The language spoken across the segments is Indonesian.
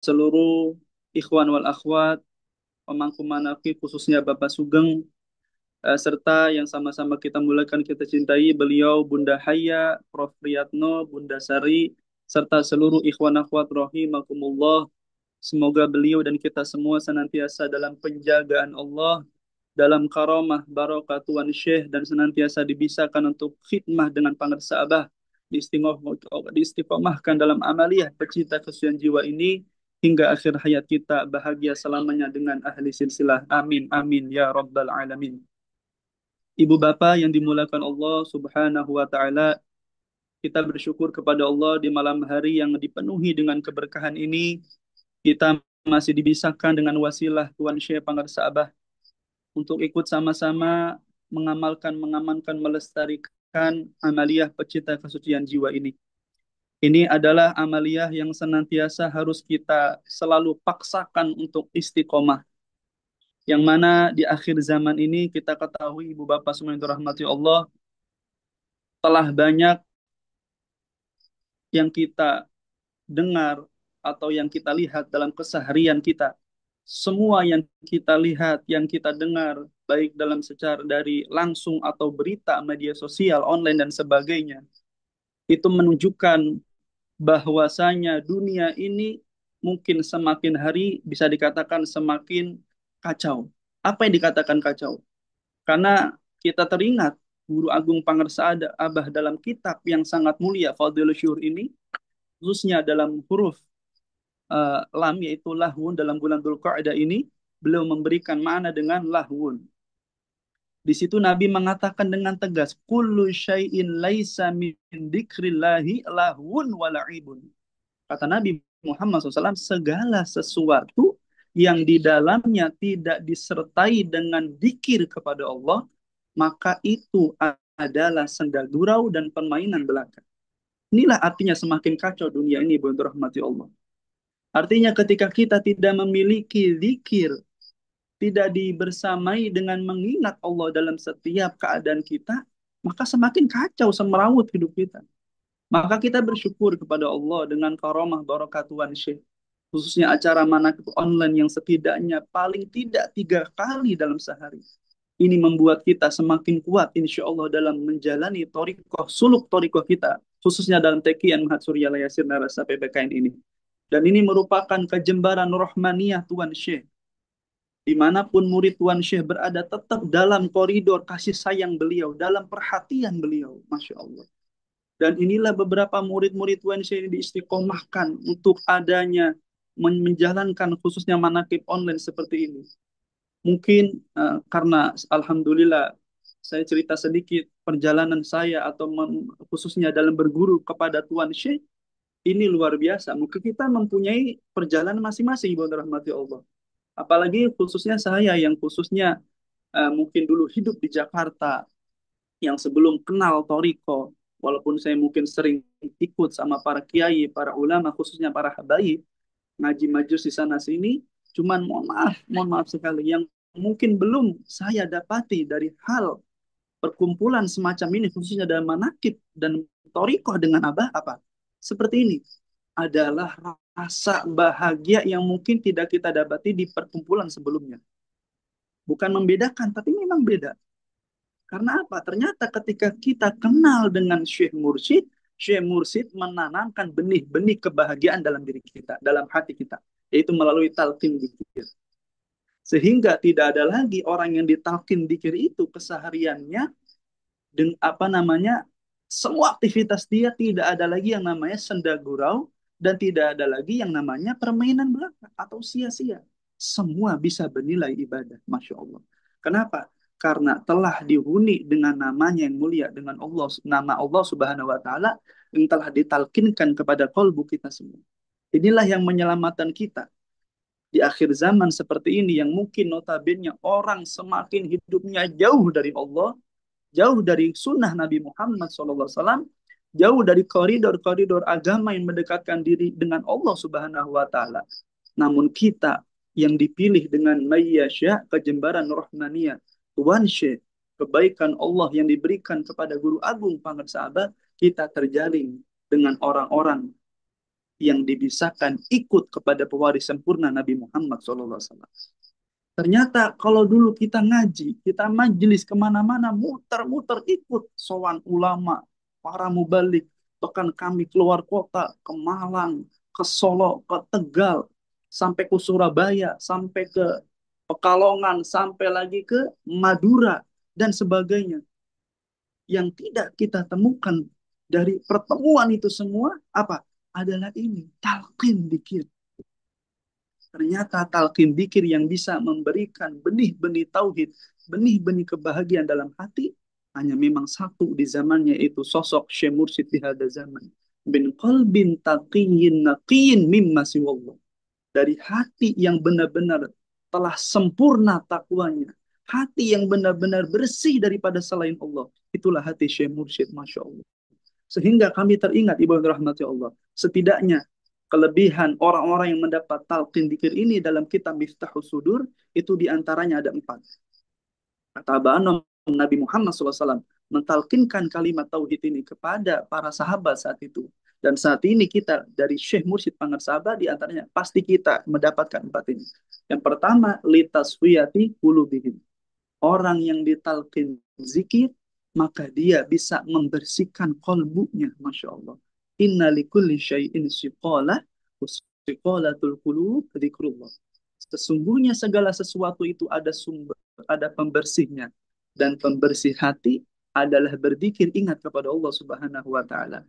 seluruh ikhwan wal akhwat, pemangku manafi khususnya Bapak Sugeng, serta yang sama-sama kita muliakan kita cintai beliau Bunda Haya, Prof. Priyatno, Bunda Sari, serta seluruh ikhwan akhwat rahimakumullah. Semoga beliau dan kita semua senantiasa dalam penjagaan Allah, dalam karamah barokah Tuan Syekh, dan senantiasa dibisarkan untuk khidmah dengan pangersa Abah, diistiqomahkan dalam amaliyah pecinta kesucian jiwa ini hingga akhir hayat kita bahagia selamanya dengan ahli silsilah. Amin amin ya rabbal alamin. Ibu bapak yang dimuliakan Allah Subhanahu wa taala, kita bersyukur kepada Allah di malam hari yang dipenuhi dengan keberkahan ini. Kita masih dibisahkan dengan wasilah Tuan Syekh Pangarsa Abah untuk ikut sama-sama mengamalkan, mengamankan, melestarikan amaliyah pecinta kesucian jiwa ini. Ini adalah amaliyah yang senantiasa harus kita selalu paksakan untuk istiqomah. Yang mana di akhir zaman ini kita ketahui Ibu Bapak semua yang dirahmati Allah, telah banyak yang kita dengar atau yang kita lihat dalam keseharian kita. Semua yang kita lihat, yang kita dengar, baik dalam secara dari langsung atau berita, media sosial, online dan sebagainya, itu menunjukkan bahwasanya dunia ini mungkin semakin hari bisa dikatakan semakin kacau. Apa yang dikatakan kacau? Karena kita teringat Guru Agung Pangarsa Abah dalam kitab yang sangat mulia Fadhilus Syuhur ini, khususnya dalam huruf lam, yaitu lahwun, dalam bulan Dzulqa'dah ini beliau memberikan makna dengan lahwun. Di situ Nabi mengatakan dengan tegas, kullu syai'in laisa min dzikrillahi lahwun wa la'ibun. Kata Nabi Muhammad SAW, segala sesuatu yang di dalamnya tidak disertai dengan dzikir kepada Allah, maka itu adalah senda gurau dan permainan belaka. Inilah artinya semakin kacau dunia ini, Bu, rahmati Allah. Artinya ketika kita tidak memiliki zikir, tidak dibersamai dengan mengingat Allah dalam setiap keadaan kita, maka semakin kacau semerawut hidup kita. Maka kita bersyukur kepada Allah dengan karamah barokat Tuhan Syekh. Khususnya acara manaqib online yang setidaknya paling tidak 3 kali dalam sehari. Ini membuat kita semakin kuat insya Allah dalam menjalani torikoh, suluk torikoh kita. Khususnya dalam tekian Mahat Surya Layasir Narasa PPKN ini. Dan ini merupakan kejembaran rohmaniyah Tuan Syekh. Dimanapun murid Tuan Syekh berada, tetap dalam koridor kasih sayang beliau, dalam perhatian beliau. Masya Allah. Dan inilah beberapa murid-murid Tuan Syekh ini diistiqomahkan untuk adanya menjalankan khususnya manaqib online seperti ini. Mungkin karena Alhamdulillah saya cerita sedikit perjalanan saya atau khususnya dalam berguru kepada Tuan Syekh, ini luar biasa. Mungkin kita mempunyai perjalanan masing-masing, Ibu rahmati Allah. Apalagi khususnya saya yang khususnya mungkin dulu hidup di Jakarta, yang sebelum kenal Toriko, walaupun saya mungkin sering ikut sama para kiai, para ulama, khususnya para habaib, ngaji majus di sana sini, cuman mohon maaf sekali, yang mungkin belum saya dapati dari hal perkumpulan semacam ini, khususnya dalam manakib dan Toriko dengan Abah, apa? Seperti ini adalah rasa bahagia yang mungkin tidak kita dapati di perkumpulan sebelumnya. Bukan membedakan, tapi memang beda. Karena apa? Ternyata ketika kita kenal dengan Syekh Mursyid menanamkan benih-benih kebahagiaan dalam diri kita, dalam hati kita, yaitu melalui talqin dzikir. Sehingga tidak ada lagi orang yang ditalqin dzikir itu kesehariannya dengan apa namanya, semua aktivitas dia tidak ada lagi yang namanya senda gurau dan tidak ada lagi yang namanya permainan belaka atau sia-sia. Semua bisa bernilai ibadah, Masya Allah. Kenapa? Karena telah dihuni dengan namanya yang mulia, dengan Allah, nama Allah Subhanahu wa Ta'ala, yang telah ditalkinkan kepada kalbu kita semua. Inilah yang menyelamatkan kita di akhir zaman seperti ini, yang mungkin notabene orang semakin hidupnya jauh dari Allah, jauh dari sunnah Nabi Muhammad SAW, jauh dari koridor-koridor agama yang mendekatkan diri dengan Allah Subhanahu wa Ta'ala. Namun kita yang dipilih dengan mayyasya, kejembaran rohmaniyah Tuan Syekh, kebaikan Allah yang diberikan kepada Guru Agung Pangarsa Abah, kita terjalin dengan orang-orang yang dibisarkan ikut kepada pewaris sempurna Nabi Muhammad SAW. Ternyata kalau dulu kita ngaji, kita majelis kemana-mana, muter-muter ikut sowan ulama, para mubalik, bahkan kami keluar kota, ke Malang, ke Solo, ke Tegal, sampai ke Surabaya, sampai ke Pekalongan, sampai lagi ke Madura, dan sebagainya. Yang tidak kita temukan dari pertemuan itu semua, apa? Adalah ini, talqin dikir. Ternyata talqin dzikir yang bisa memberikan benih-benih tauhid, benih-benih kebahagiaan dalam hati, hanya memang satu di zamannya, itu sosok Syekh Mursyid di hada zaman. Bin qalbin taqiyyin naqiyyin mimma siwallah. Dari hati yang benar-benar telah sempurna takwanya, hati yang benar-benar bersih daripada selain Allah. Itulah hati Syekh Mursyid, Masya Allah. Sehingga kami teringat, ibu yang dirahmati Allah, setidaknya kelebihan orang-orang yang mendapat talqin dzikir ini dalam kitab Miftahus Sudur, itu diantaranya ada 4. Kata Abu Nabi Muhammad SAW mentalkinkan kalimat tauhid ini kepada para sahabat saat itu. Dan saat ini kita dari Syekh Mursyid Pangarsahabat, diantaranya pasti kita mendapatkan 4 ini. Yang pertama, litaswiyati qulubihim. Orang yang ditalkin zikir, maka dia bisa membersihkan kolbunya. Masya Allah. Inna likulli syai'in siqalah, siqalatul qulub dzikrullah. Sesungguhnya segala sesuatu itu ada sumber, ada pembersihnya. Dan pembersih hati adalah berzikir, ingat kepada Allah Subhanahu wa Ta'ala.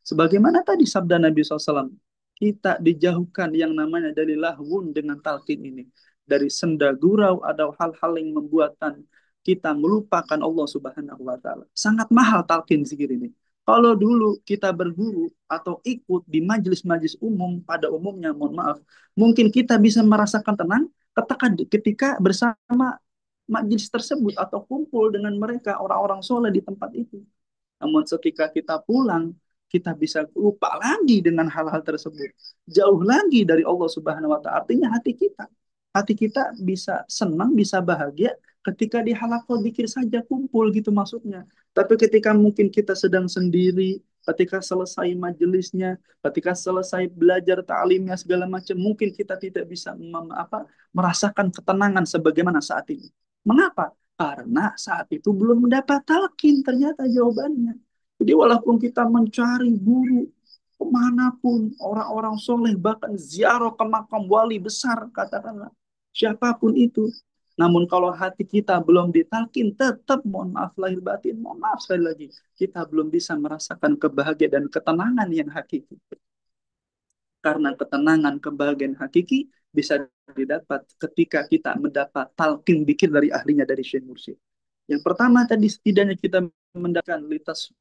Sebagaimana tadi sabda Nabi SAW, kita dijauhkan yang namanya dari lahwun dengan talqin ini. Dari senda gurau atau hal-hal yang membuatkan kita melupakan Allah Subhanahu wa Ta'ala. Sangat mahal talqin zikir ini. Kalau dulu kita berguru atau ikut di majelis-majelis umum, pada umumnya, mohon maaf, mungkin kita bisa merasakan tenang ketika bersama majelis tersebut atau kumpul dengan mereka orang-orang soleh di tempat itu. Namun ketika kita pulang, kita bisa lupa lagi dengan hal-hal tersebut. Jauh lagi dari Allah Subhanahu wa Ta'ala. Artinya hati kita bisa senang, bisa bahagia ketika di halaqah dzikir saja kumpul gitu maksudnya. Tapi ketika mungkin kita sedang sendiri, ketika selesai majelisnya, ketika selesai belajar ta'limnya segala macam, mungkin kita tidak bisa merasakan ketenangan sebagaimana saat ini. Mengapa? Karena saat itu belum mendapat talqin, ternyata jawabannya. Jadi walaupun kita mencari guru kemanapun, orang-orang soleh, bahkan ziarah ke makam wali besar, katakanlah, siapapun itu. Namun kalau hati kita belum ditalkin, tetap mohon maaf lahir batin, mohon maaf sekali lagi, kita belum bisa merasakan kebahagiaan dan ketenangan yang hakiki. Karena ketenangan, kebahagiaan hakiki bisa didapat ketika kita mendapat talqin dzikir dari ahlinya, dari Syekh Mursyid. Yang pertama tadi, setidaknya kita mendapatkan litas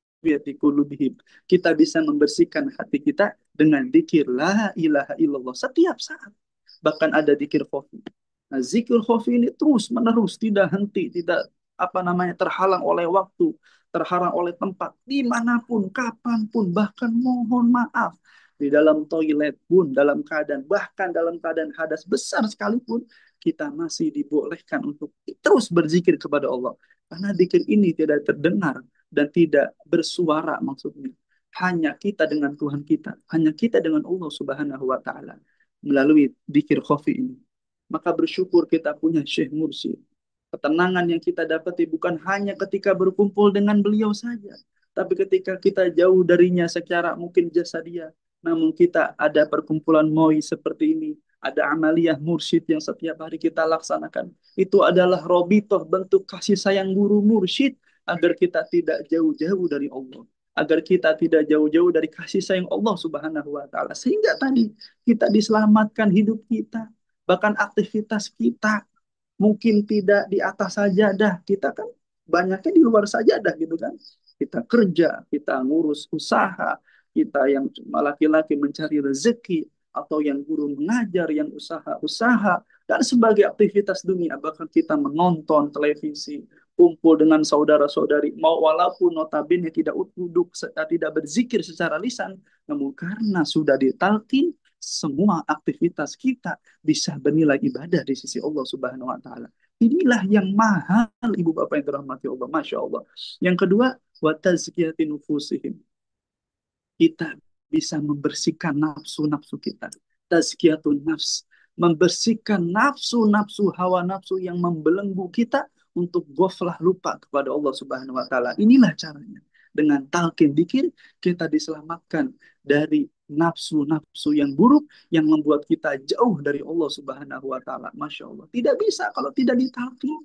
qulubihim. Kita bisa membersihkan hati kita dengan dzikir la ilaha illallah setiap saat. Bahkan ada dzikir khafi. Nah, zikir khafi ini terus menerus, tidak henti, tidak terhalang oleh waktu, terhalang oleh tempat, dimanapun, kapanpun, bahkan mohon maaf di dalam toilet pun, dalam keadaan, bahkan dalam keadaan hadas besar sekalipun, kita masih dibolehkan untuk terus berzikir kepada Allah. Karena zikir ini tidak terdengar dan tidak bersuara maksudnya. Hanya kita dengan Tuhan kita, hanya kita dengan Allah Subhanahu wa Ta'ala melalui zikir khafi ini. Maka bersyukur kita punya Syekh Mursyid. Ketenangan yang kita dapati bukan hanya ketika berkumpul dengan beliau saja, tapi ketika kita jauh darinya secara mungkin jasadiah, namun kita ada perkumpulan MOI seperti ini, ada amaliyah mursyid yang setiap hari kita laksanakan. Itu adalah robitoh, bentuk kasih sayang guru mursyid, agar kita tidak jauh-jauh dari Allah. Agar kita tidak jauh-jauh dari kasih sayang Allah Subhanahu wa Ta'ala. Sehingga tadi kita diselamatkan hidup kita, bahkan aktivitas kita mungkin tidak di atas sajadah. Kita kan banyaknya di luar sajadah gitu kan. Kita kerja, kita ngurus usaha, kita yang laki-laki mencari rezeki, atau yang guru mengajar, yang usaha-usaha, dan sebagai aktivitas dunia. Bahkan kita menonton televisi, kumpul dengan saudara-saudari, mau walaupun notabene tidak duduk, tidak berzikir secara lisan, namun karena sudah ditalkin, semua aktivitas kita bisa bernilai ibadah di sisi Allah Subhanahu wa Ta'ala. Inilah yang mahal, ibu bapak yang dirahmati Allah, masya Allah. Yang kedua, wa tazkiyati nufusihim. Kita bisa membersihkan nafsu-nafsu kita. Tazkiyatun nafs, membersihkan nafsu-nafsu hawa nafsu yang membelenggu kita untuk ghaflah lupa kepada Allah Subhanahu wa taala. Inilah caranya. Dengan talqin dzikir kita diselamatkan dari nafsu-nafsu yang buruk yang membuat kita jauh dari Allah Subhanahu wa taala. Masya Allah. Tidak bisa kalau tidak ditalqin.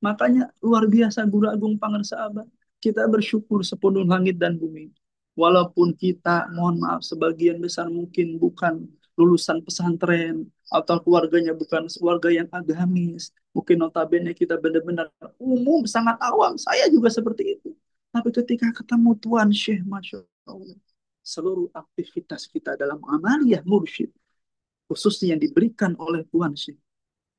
Makanya luar biasa Guru Agung Pangarsaaba. Kita bersyukur sepenuh langit dan bumi. Walaupun kita, mohon maaf, sebagian besar mungkin bukan lulusan pesantren, atau keluarganya bukan keluarga yang agamis. Mungkin notabene kita benar-benar umum, sangat awam. Saya juga seperti itu. Tapi ketika ketemu Tuan Syekh, Masya Allah, seluruh aktivitas kita dalam amaliyah mursyid, khususnya yang diberikan oleh Tuan Syekh,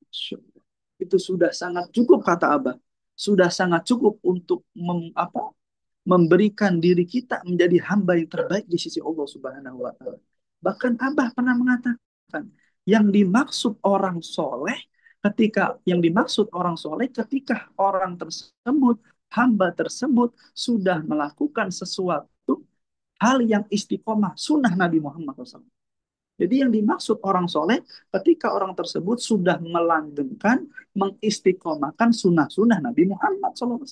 Masya Allah. Itu sudah sangat cukup kata Abah. Sudah sangat cukup untuk memberikan diri kita menjadi hamba yang terbaik di sisi Allah Subhanahu wa taala. Bahkan Abah pernah mengatakan, yang dimaksud orang soleh ketika orang tersebut, hamba tersebut sudah melakukan sesuatu hal yang istiqomah sunnah Nabi Muhammad SAW. Jadi yang dimaksud orang soleh ketika orang tersebut sudah melanggengkan, mengistiqomahkan sunnah-sunnah Nabi Muhammad SAW.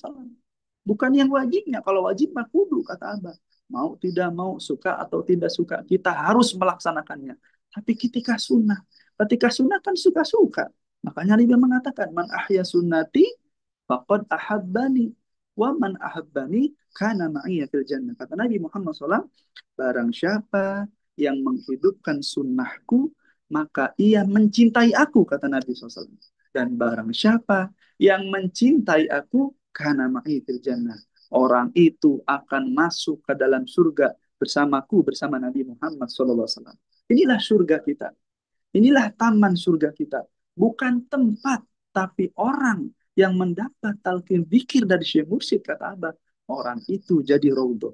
Bukan yang wajibnya. Kalau wajib mah kudu, kata Abah. Mau tidak mau, suka atau tidak suka, kita harus melaksanakannya. Tapi ketika sunnah kan suka-suka. Makanya Nabi mengatakan, man ahya sunnati faqad ahabbani. Wa man ahabbani kana ma'iyya fil jannah. Kata Nabi Muhammad SAW, barang siapa yang menghidupkan sunnahku, maka ia mencintai aku, kata Nabi SAW. Dan barang siapa yang mencintai aku, karena ma'i fil jannah, orang itu akan masuk ke dalam surga bersamaku, bersama Nabi Muhammad SAW. Inilah surga kita. Inilah taman surga kita. Bukan tempat, tapi orang yang mendapat talqin zikir dari Syekh Mursyid, kata Abah. Orang itu jadi raudhah.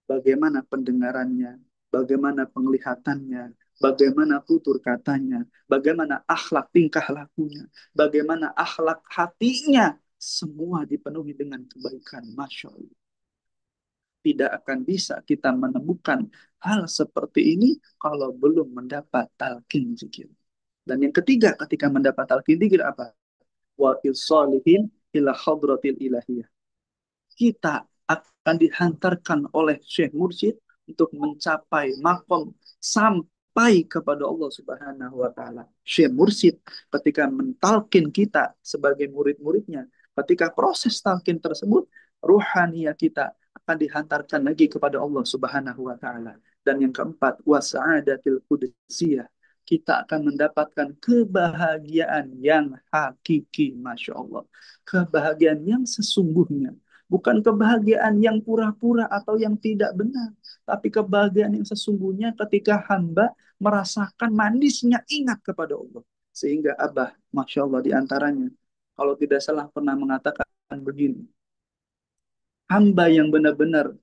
Bagaimana pendengarannya, bagaimana penglihatannya, bagaimana tutur katanya, bagaimana akhlak tingkah lakunya, bagaimana akhlak hatinya, semua dipenuhi dengan kebaikan. Masya Allah. Tidak akan bisa kita menemukan hal seperti ini kalau belum mendapat talqin zikir. Dan yang ketiga, ketika mendapat talqin zikir apa? Wa salihin ila hadratil ilahiyah. Kita akan dihantarkan oleh Syekh Mursyid untuk mencapai makom sampai kepada Allah Subhanahu wa taala. Syekh Mursyid ketika mentalkin kita sebagai murid-muridnya, ketika proses talkin tersebut, ruhaniyah kita akan dihantarkan lagi kepada Allah Subhanahu wa taala. Dan yang keempat, wasa'adatil qudsiyah. Kita akan mendapatkan kebahagiaan yang hakiki, Masya Allah. Kebahagiaan yang sesungguhnya. Bukan kebahagiaan yang pura-pura atau yang tidak benar. Tapi kebahagiaan yang sesungguhnya ketika hamba merasakan manisnya ingat kepada Allah. Sehingga Abah, Masya Allah diantaranya, kalau tidak salah pernah mengatakan begini. Hamba yang benar-benar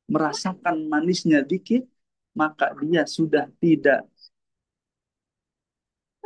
merasakan manisnya dikit, maka dia sudah tidak,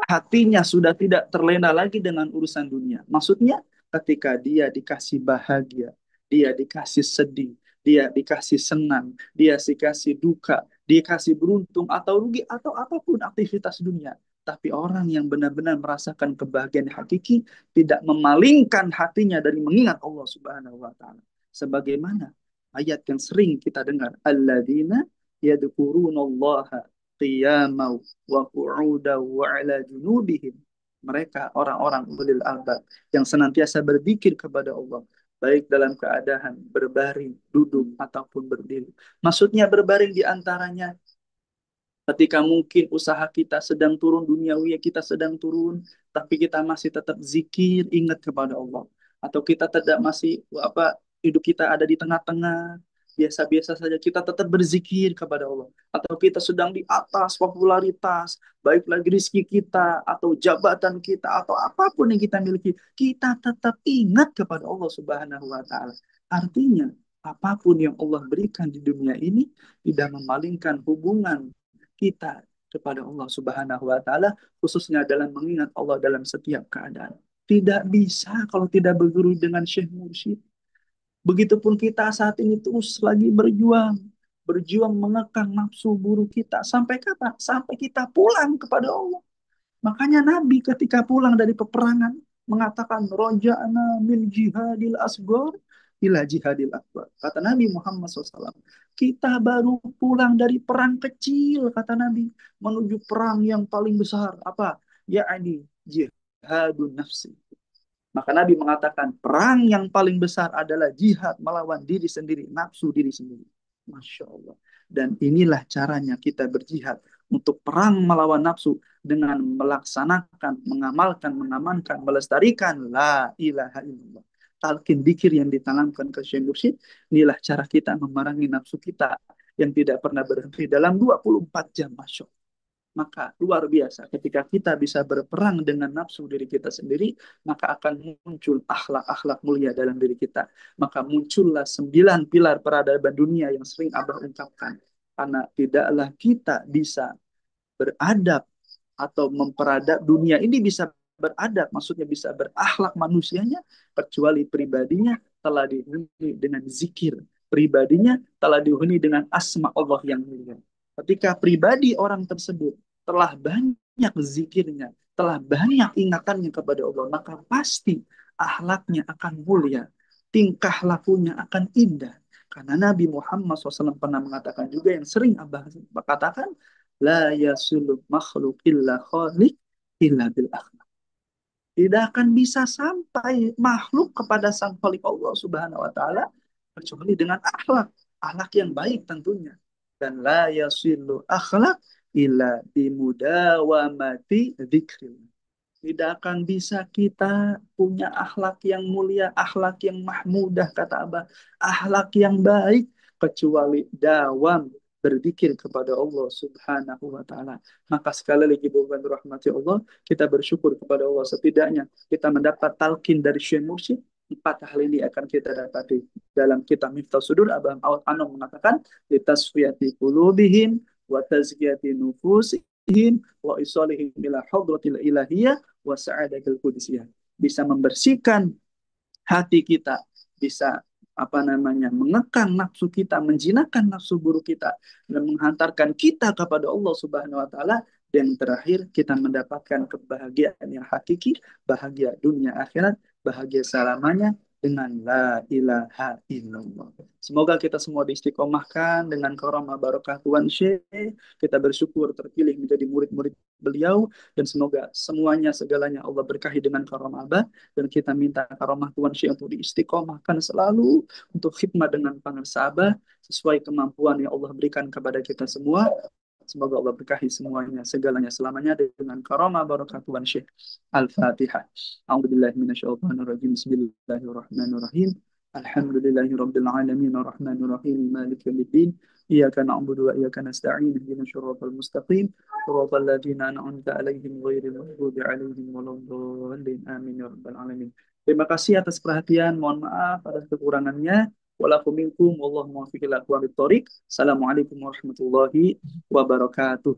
hatinya sudah tidak terlena lagi dengan urusan dunia. Maksudnya ketika dia dikasih bahagia, dia dikasih sedih, dia dikasih senang, dia dikasih duka, dikasih beruntung atau rugi atau apapun aktivitas dunia. Tapi orang yang benar-benar merasakan kebahagiaan hakiki tidak memalingkan hatinya dari mengingat Allah Subhanahu wa taala. Sebagaimana ayat yang sering kita dengar, alladzina yadhkurunallaha qiyamau wa qu'udaw wa ala junubihim. Mereka orang-orang ulil albab yang senantiasa berzikir kepada Allah, baik dalam keadaan berbaring, duduk ataupun berdiri. Maksudnya berbaring di antaranya ketika mungkin usaha kita sedang turun, duniawi kita sedang turun, tapi kita masih tetap zikir, ingat kepada Allah. Atau kita tidak masih hidup kita ada di tengah-tengah, biasa-biasa saja kita tetap berzikir kepada Allah. Atau kita sedang di atas popularitas, baik lagi rezeki kita atau jabatan kita atau apapun yang kita miliki, kita tetap ingat kepada Allah Subhanahu wa taala. Artinya, apapun yang Allah berikan di dunia ini tidak memalingkan hubungan kita kepada Allah Subhanahu wa taala, khususnya dalam mengingat Allah dalam setiap keadaan. Tidak bisa kalau tidak berguru dengan Syekh Mursyid. Begitupun kita saat ini terus lagi berjuang. berjuang mengekang nafsu buruk kita. Sampai kapan? Sampai kita pulang kepada Allah. Makanya Nabi ketika pulang dari peperangan mengatakan roja'na min jihadil asgor ila jihadil akbar. Kata Nabi Muhammad SAW, kita baru pulang dari perang kecil, kata Nabi, menuju perang yang paling besar. Apa? Ya'ni jihadun nafsi. Maka Nabi mengatakan perang yang paling besar adalah jihad melawan diri sendiri, nafsu diri sendiri. Masya Allah. Dan inilah caranya kita berjihad untuk perang melawan nafsu dengan melaksanakan, mengamalkan, mengamankan, melestarikan la ilaha illallah. Talqin dzikir yang ditanamkan ke Syekh Mursyid, inilah cara kita memerangi nafsu kita yang tidak pernah berhenti dalam 24 jam. Masya Allah. Maka luar biasa ketika kita bisa berperang dengan nafsu diri kita sendiri, maka akan muncul akhlak-akhlak mulia dalam diri kita. Maka muncullah 9 pilar peradaban dunia yang sering Abah ungkapkan. Karena tidaklah kita bisa beradab atau memperadab dunia ini bisa beradab, maksudnya bisa berakhlak manusianya, kecuali pribadinya telah dihuni dengan zikir. Pribadinya telah dihuni dengan asma Allah yang mulia. Ketika pribadi orang tersebut telah banyak zikirnya, telah banyak ingatannya kepada Allah, maka pasti akhlaknya akan mulia, tingkah lakunya akan indah. Karena Nabi Muhammad SAW pernah mengatakan juga yang sering Abah katakan, la yasulu makhluk illa khaliq illa bil akhlak. Tidak akan bisa sampai makhluk kepada sang khalik Allah Subhanahu wa taala kecuali dengan akhlak, akhlak yang baik tentunya. Dan la yasilu akhlak illa bimudawamati dzikrillah. Tidak akan bisa kita punya akhlak yang mulia, akhlak yang mahmudah, kata Abah. Akhlak yang baik, kecuali dawam berzikir kepada Allah subhanahu wa ta'ala. Maka sekali lagi bukan rahmati Allah, kita bersyukur kepada Allah. Setidaknya kita mendapat talqin dari Syekh Mursyid. 4 hal ini akan kita dapati dalam kitab Miftah Sudur. Abah Anom mengatakan, litasfiyati qulubihim wa tazkiyati nufusihim wa isalihim ila hadratil ilahiyah wa sa'adatil qudusiyah. Bisa membersihkan hati kita, bisa mengekang nafsu kita, menjinakkan nafsu buruk kita dan menghantarkan kita kepada Allah Subhanahu wa taala, dan terakhir kita mendapatkan kebahagiaan yang hakiki, bahagia dunia akhirat, bahagia selamanya dengan la ilaha illallah. Semoga kita semua diistiqomahkan dengan karamah barokah Tuan Syekh. Kita bersyukur terpilih menjadi murid-murid beliau, dan semoga semuanya segalanya Allah berkahi dengan karamah Abah, dan kita minta karamah Tuan Syekh untuk diistiqomahkan selalu untuk khidmat dengan pangarsa Abah sesuai kemampuan yang Allah berikan kepada kita semua. Semoga Allah berkahi semuanya, segalanya selamanya dengan karamah barakatuh Tuhan Syekh. Al-Fatihah. A'udzubillahi minasyaitonirrajim. Bismillahirrahmanirrahim. Alhamdulillahirabbil alamin arrahmanir rahim maliki yaumiddin. Iyyaka na'budu wa iyyaka nasta'in ihdinas siratal mustaqim siratal ladzina an'amta 'alaihim ghairil maghdubi 'alaihim waladdallin. Amin ya rabbal alamin. Terima kasih atas perhatian. Mohon maaf atas kekurangannya. Walakum minkum wallahu muwaffiq ila aqwamit thoriq. Assalamualaikum warahmatullahi wabarakatuh.